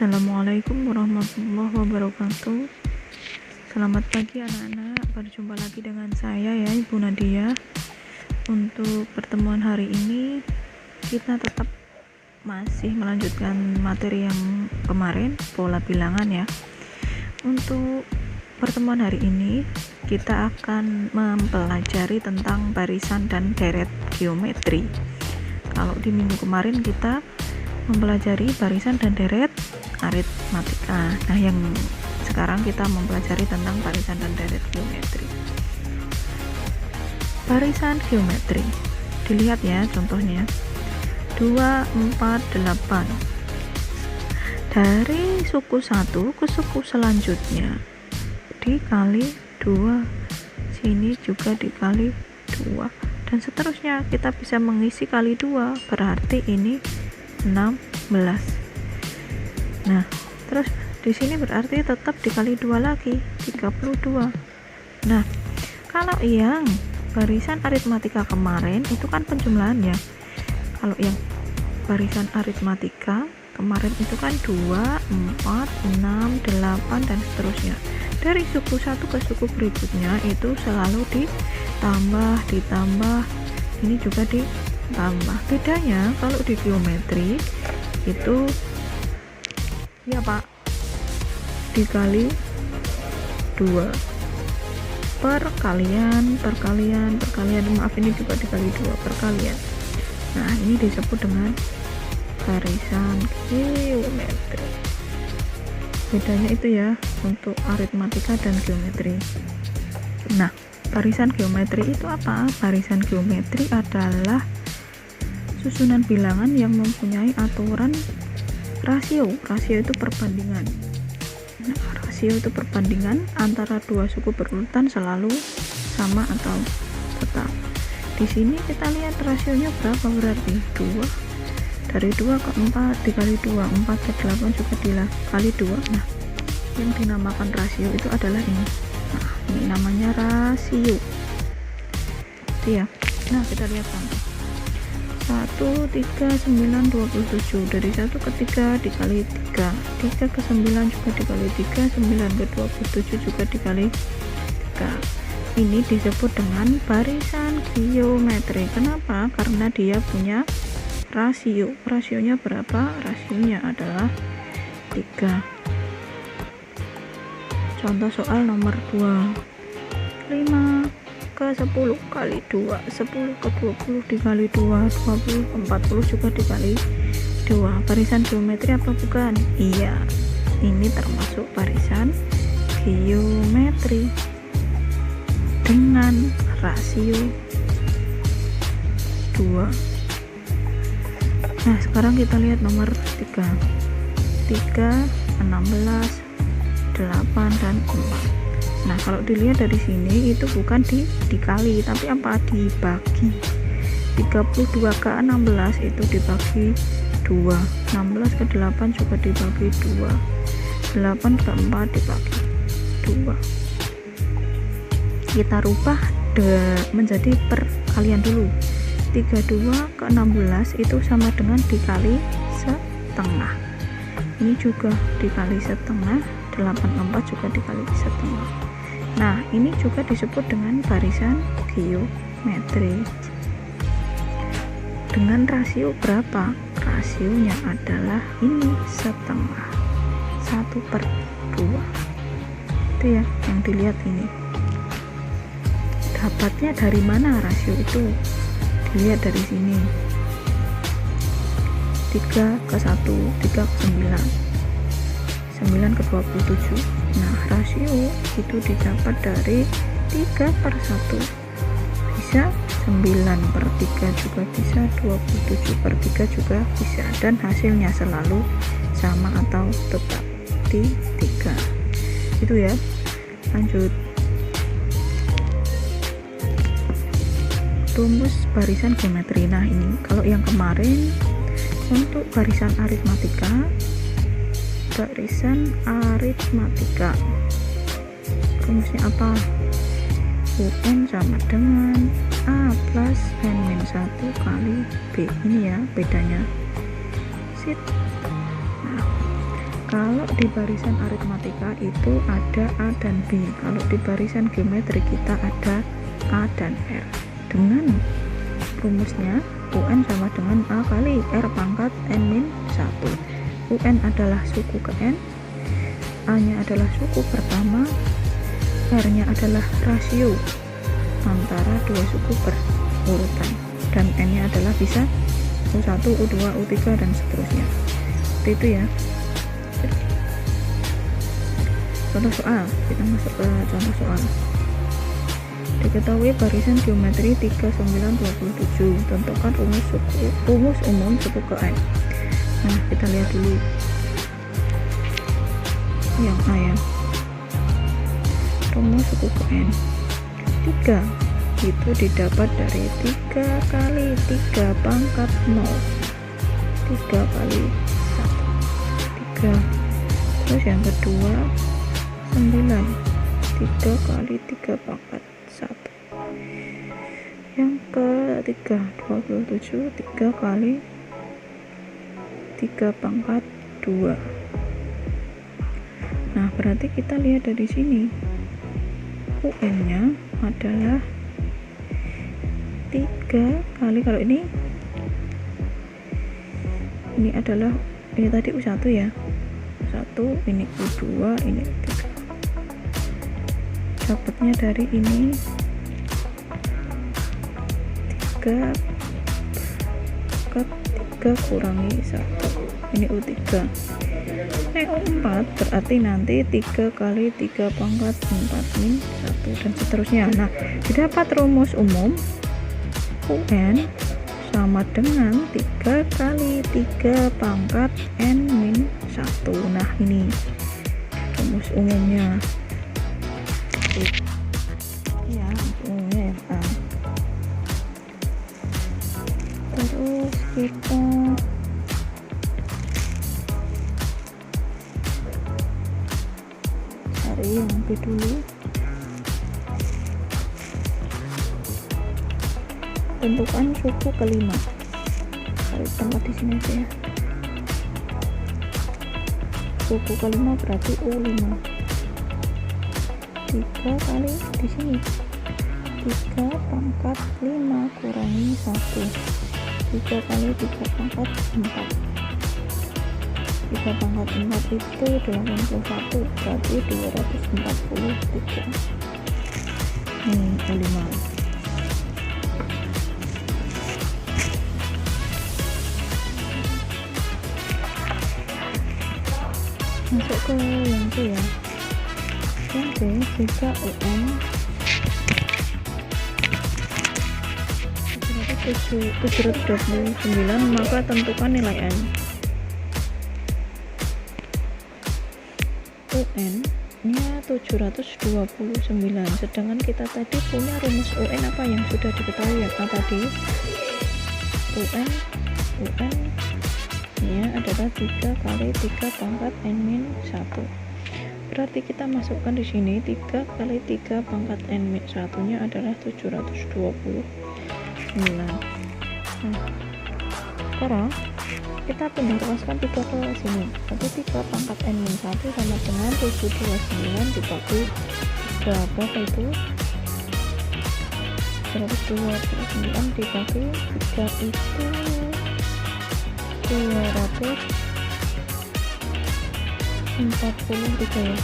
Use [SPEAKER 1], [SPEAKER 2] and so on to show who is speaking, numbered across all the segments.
[SPEAKER 1] Assalamualaikum warahmatullahi wabarakatuh. Selamat pagi anak-anak, berjumpa lagi dengan saya ya Ibu Nadia. Untuk pertemuan hari ini kita tetap masih melanjutkan materi yang kemarin, pola bilangan ya. Untuk pertemuan hari ini kita akan mempelajari tentang barisan dan deret geometri. Kalau di minggu kemarin kita mempelajari barisan dan deret aritmatika. Nah, yang sekarang kita mempelajari tentang barisan dan deret geometri. Barisan geometri. Dilihat ya contohnya. 2, 4, 8. Dari suku 1 ke suku selanjutnya dikali 2. Sini juga dikali 2. Dan seterusnya kita bisa mengisi kali 2. Berarti ini 16. Nah, terus di sini berarti tetap dikali 2 lagi, 32. Nah, kalau yang barisan aritmatika kemarin itu kan penjumlahan ya. Kalau yang barisan aritmatika kemarin itu kan 2, 4, 6, 8 dan seterusnya. Dari suku 1 ke suku berikutnya itu selalu ditambah, ini juga ditambah. Bedanya kalau di geometri itu ya Pak, dikali 2. Perkalian, maaf, ini juga dikali 2, perkalian. Nah, ini disebut dengan barisan geometri. Bedanya itu ya untuk aritmatika dan geometri. Nah, barisan geometri itu apa? Barisan geometri adalah susunan bilangan yang mempunyai aturan rasio itu perbandingan. Nah, rasio itu perbandingan antara dua suku berurutan selalu sama atau tetap. Di sini kita lihat rasionya berapa, berarti 2. Dari 2 ke 4 dikali 2, 4 ke 8 juga dikali 2. Nah, yang dinamakan rasio itu adalah ini. Nah, ini namanya rasio. Itu ya. Nah, kita lihat contoh. 1, 3, 9, 27. Dari 1 ke 3 dikali 3, 3 ke 9 juga dikali 3, 9 ke 27 juga dikali 3. Ini disebut dengan barisan geometri. Kenapa? Karena dia punya rasio. Rasionya berapa? Rasionya adalah 3. Contoh soal nomor 2. 5 ke 10 kali 2, 10 ke 20 dikali 2, 20 ke 40 juga dikali 2. Barisan geometri apa bukan? Iya, ini termasuk barisan geometri dengan rasio 2. Nah, sekarang kita lihat nomor 3. 3, 16, 8 dan 4. Nah, kalau dilihat dari sini itu bukan dikali, tapi apa? Dibagi. 32 ke 16 itu dibagi 2. 16 ke 8 juga dibagi 2. 8 ke 4 dibagi 2. Kita rubah menjadi perkalian dulu. 32 ke 16 itu sama dengan dikali setengah. Ini juga dikali setengah. 84 juga dikali setengah. Nah, ini juga disebut dengan barisan geometri. Dengan rasio berapa? Rasionya adalah ini setengah, 1/2. Itu ya yang dilihat ini. Dapatnya dari mana rasio itu? Dilihat dari sini. 3 ke 1, 3 ke 9. 9 ke 27. Nah, rasio itu didapat dari 3/1. Bisa 9/3 juga bisa, 27/3 juga bisa, dan hasilnya selalu sama atau tetap di 3. Itu ya. Lanjut. Rumus barisan geometri. Nah, ini kalau yang kemarin untuk barisan aritmatika, rumusnya apa? UN sama dengan A plus N-1 kali B. Ini ya bedanya. Nah, Kalau di barisan aritmatika itu ada A dan B, kalau di barisan geometri kita ada A dan R. Dengan rumusnya UN sama dengan A kali R pangkat N-1. UN adalah suku ke N, A nya adalah suku pertama, R nya adalah rasio antara dua suku berurutan, dan N nya adalah bisa U1, U2, U3 dan seterusnya. Seperti itu ya. Contoh soal, kita masuk ke contoh soal. Diketahui barisan geometri 3927, tentukan rumus umum suku ke N. Nah, kita lihat dulu yang A ya. Rumus suku ke N 3 itu didapat dari 3 kali 3 pangkat 0, 3 kali 1, 3. Terus yang kedua 9, 3 kali 3 pangkat 1. Yang ketiga 27, 3 kali 3 pangkat 2. Nah, berarti kita lihat dari sini UN nya adalah 3 kali, kalau ini adalah, ini tadi U1 ya, U1, ini U2, ini U3. Dapatnya dari ini 3 kurangi 1, ini U3. Ini U4 berarti nanti 3 kali 3 pangkat 4 min 1 dan seterusnya. Nah, didapat rumus umum UN sama dengan 3 kali 3 pangkat N min 1. Nah, ini rumus umumnya ya, umumnya ya. Terus kita cari yang B dulu. Tentukan suku kelima. Cari tempat di sini aja ya. Suku kelima berarti U5. 3 kali di sini 3 pangkat 5 kurangi 1, 3 kali 3 pangkat 4, 3 pangkat 4 itu 81, berarti 243. Ini U5. Masuk ke yang C ya. Yang C, jika UN 729, maka tentukan nilai N. UN nya 729, sedangkan kita tadi punya rumus UN apa yang sudah diketahui ya, tadi UN nya adalah 3 kali 3 pangkat N-1. Berarti kita masukkan di sini 3 kali 3 pangkat N-1 nya adalah 729. Nah, sekarang kita pindah ruaskan 3 ke sini. Berarti 3 pangkat N-1 sama dengan 729 dibagi 3, berapa itu? 729 dibagi 3 itu 243 ya.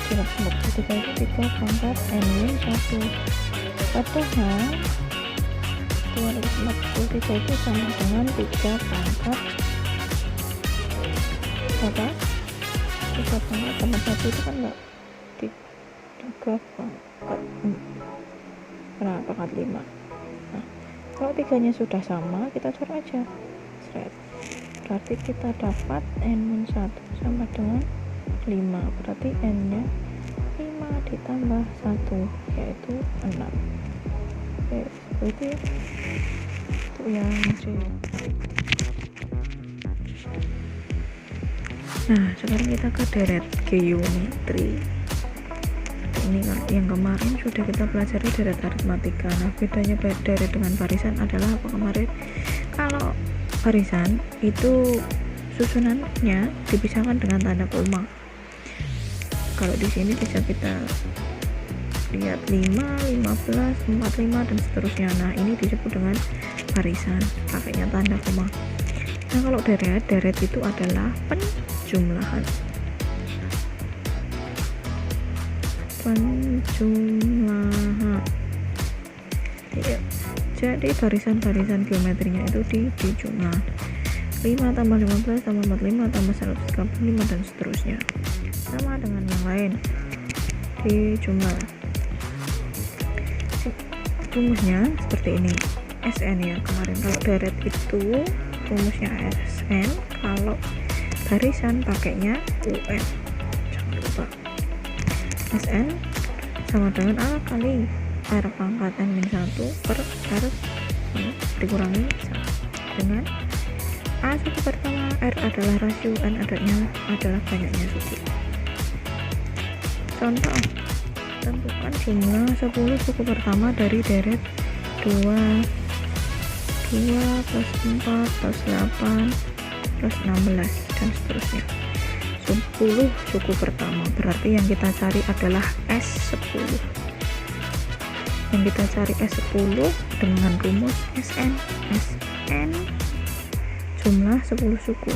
[SPEAKER 1] 243 itu 3 pangkat N-1. Padahal 243 itu sama dengan 3 pangkat berapa? 3 pangkat tambah 1 itu kan enggak 3 pangkat pangkat 5. Nah, kalau 3 nya sudah sama, kita cor aja. Berarti kita dapat N-1 sama dengan 5, berarti N nya 5 ditambah 1 yaitu 6. Oke, seperti itu yang C. Nah, sekarang kita ke deret geometri. Ini yang kemarin sudah kita pelajari deret aritmatika. Nah, bedanya deret dengan barisan adalah apa kemarin? Kalau barisan itu susunannya dipisahkan dengan tanda koma. Kalau di sini bisa kita lihat 5, 15, 45 dan seterusnya. Nah, ini disebut dengan barisan pakainya tanda koma. Nah, kalau deret itu adalah penjumlahan. Ya. Jadi barisan-barisan geometrinya itu dijumlah. 5 tambah 15 tambah 45 tambah 135 dan seterusnya. Sama dengan yang lain. Dijumlah. Rumusnya seperti ini. SN ya kemarin. Kalau deret itu rumusnya SN, kalau barisan pakainya UN. Jangan lupa. SN sama dengan A kali R pangkat N-1 per R dikurangi 1 dengan A suku pertama, R adalah rasio, N adalah banyaknya suku. Contoh, tentukan jumlah 10 suku pertama dari deret 2 plus 4 plus 8 plus 16 dan seterusnya. 10 suku pertama berarti yang kita cari adalah S10. Yang kita cari S10 dengan rumus SN jumlah 10 suku.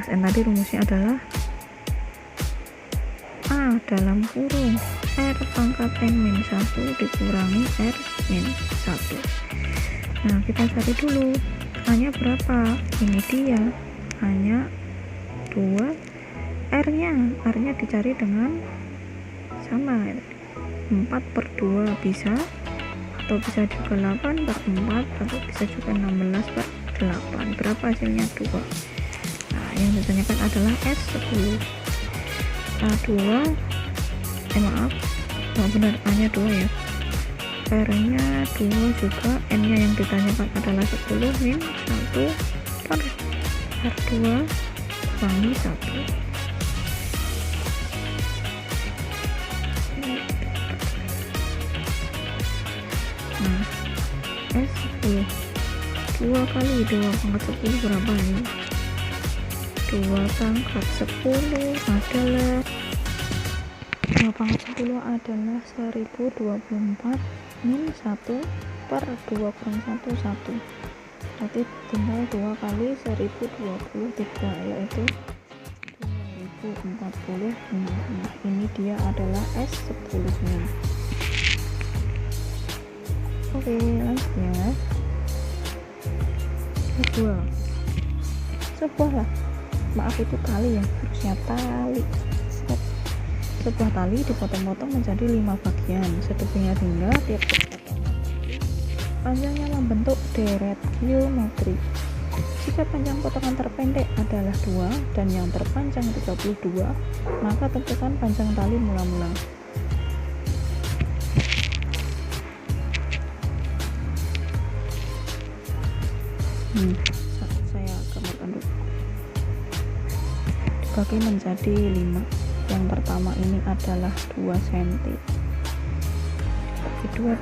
[SPEAKER 1] SN tadi rumusnya adalah A dalam kurung R pangkat N-1 dikurangi R-1. Nah, kita cari dulu A-nya berapa. Ini dia A-nya 2, R-nya dicari dengan sama 4/2 bisa, atau bisa juga 8/4 atau bisa juga 16/8. Berapa hasilnya? 2. Nah, yang ditanyakan adalah S10. A2 nggak benar, A-nya 2 ya, R-nya 2 juga, N-nya yang ditanyakan adalah 10 min 1 per R2 kurangi 1. Nah, S10 2 kali 2 pangkat 10 berapa ini? 2 pangkat 10 adalah 2 pangkat 10 adalah 1024 min 1 per 2 kurang 1 1. Berarti tinggal 2 kali 1023 yaitu 2040. Nah, ini dia adalah S10 nya. Oke, lanjut ya. Kedua, sebuah lah, maaf itu tali ya, harusnya tali. Sebuah tali dipotong-potong menjadi 5 bagian sedemikian hingga tiap-tiap potongan panjangnya membentuk deret geometri. Jika panjang potongan terpendek adalah 2 dan yang terpanjang 32, maka tentukan panjang tali mula-mula. Saya gambarkan dulu. Dibagi menjadi 5. Yang pertama ini adalah 2 cm. Bagi 2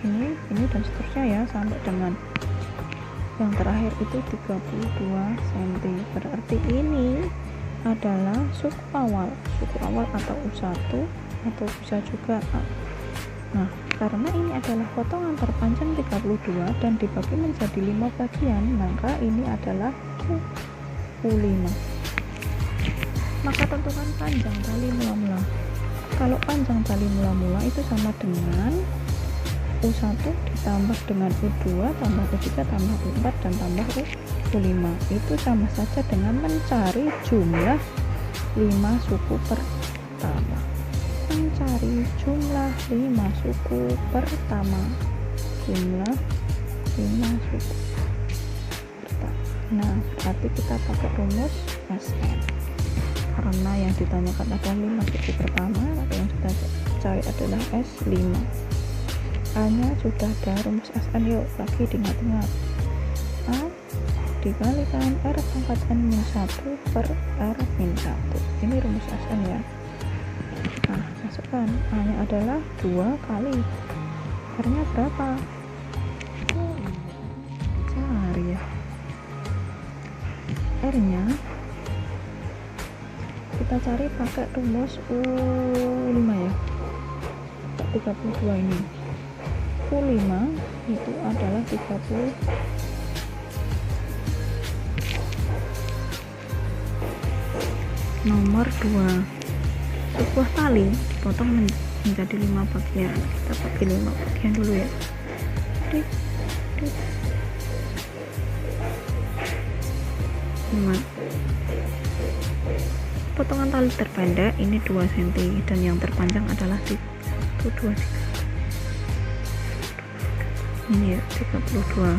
[SPEAKER 1] ini dan seterusnya ya, sampai dengan yang terakhir itu 32 cm. Berarti ini adalah suku awal atau U1 atau bisa juga A. Nah, karena ini adalah potongan terpanjang 32 dan dibagi menjadi 5 bagian, maka ini adalah U5. Maka tentukan panjang tali mula-mula. Kalau panjang tali mula-mula itu sama dengan U1 ditambah dengan U2 tambah U3 tambah U4 dan tambah U5. Itu sama saja dengan mencari jumlah 5 suku pertama. Mencari jumlah 5 suku pertama. Jumlah 5 suku pertama. Nah, berarti kita pakai rumus SN. Karena yang ditanyakan adalah 5 suku pertama, maka yang kita cari adalah S5. A-nya sudah ada, rumus SN yuk lagi diingat-ingat. A dikalikan R pangkat N-1 per R-1. Ini rumus SN ya. Nah, masukkan A-nya adalah 2 kali R-nya berapa? R nya kita cari pakai rumus U5 ya, 32 ini. U5 itu adalah 30 nomor 2. Sebuah tali dipotong menjadi 5 bagian. Kita bagi 5 bagian dulu ya. Potongan tali terpendek ini 2 cm dan yang terpanjang adalah 1, 2, 3. Ini ya 32.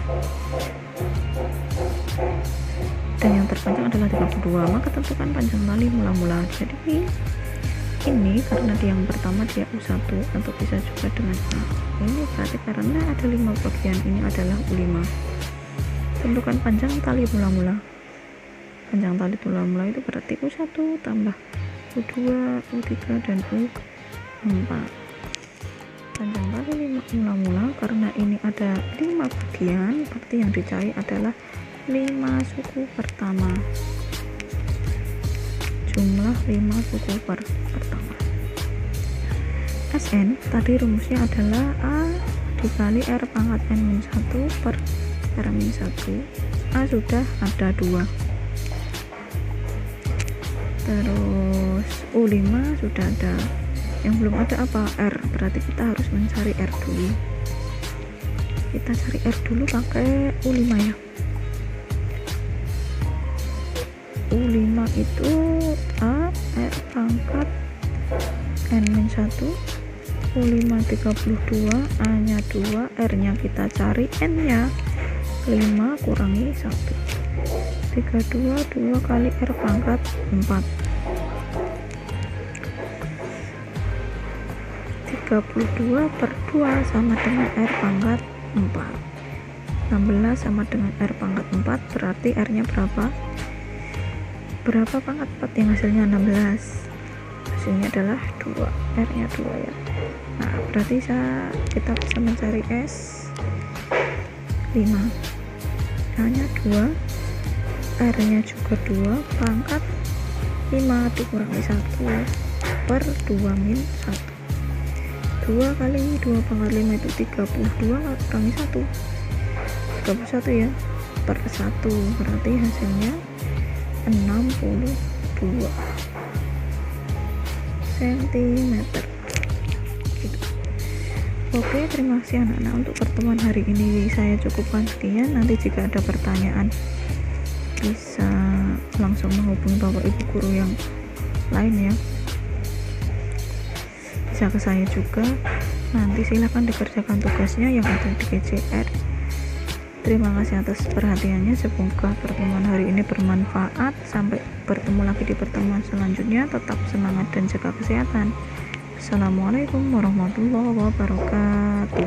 [SPEAKER 1] Dan yang terpanjang adalah 32. Maka tentukan panjang tali mula-mula. Jadi ini karena di yang pertama dia U1 atau bisa juga dengan A. Ini berarti karena ada 5 bagian, ini adalah U5. Tentukan panjang tali mula-mula. Panjang tali mula-mula itu berarti U1 tambah U2, U3 dan U4. Panjang tali 5 mula-mula karena ini ada 5 bagian, berarti yang dicari adalah 5 suku pertama. Jumlah 5 suku pertama. Sn tadi rumusnya adalah A dikali R pangkat N-1 per R-1. A sudah ada 2. Terus U5 sudah ada. Yang belum ada apa? R. Berarti kita harus mencari R dulu. Kita cari R dulu pakai U5 ya. U5 itu A R pangkat N-1. U5 32, A nya 2, R nya kita cari, N nya 5 kurangi 1. 32, 2 kali R pangkat 4. 32 per 2 sama dengan R pangkat 4. 16 sama dengan R pangkat 4, berarti R nya berapa? Berapa pangkat 4 yang hasilnya 16? Hasilnya adalah 2. R nya 2 ya. Nah berarti kita bisa mencari S 5. A nya 2, R nya juga 2, pangkat 5 dikurangi 1 per 2 min 1. 2 kali 2 pangkat 5 itu 32 kurangi 1, 31 ya, per 1, berarti hasilnya 62 cm gitu. Oke, terima kasih anak-anak untuk pertemuan hari ini. Saya cukupkan sekian. Nanti jika ada pertanyaan bisa langsung menghubungi bapak ibu guru yang lain ya, bisa ke saya juga. Nanti silakan dikerjakan tugasnya yang ada di GCR. Terima kasih atas perhatiannya. Semoga pertemuan hari ini bermanfaat. Sampai bertemu lagi di pertemuan selanjutnya. Tetap semangat dan jaga kesehatan. Assalamualaikum warahmatullahi wabarakatuh.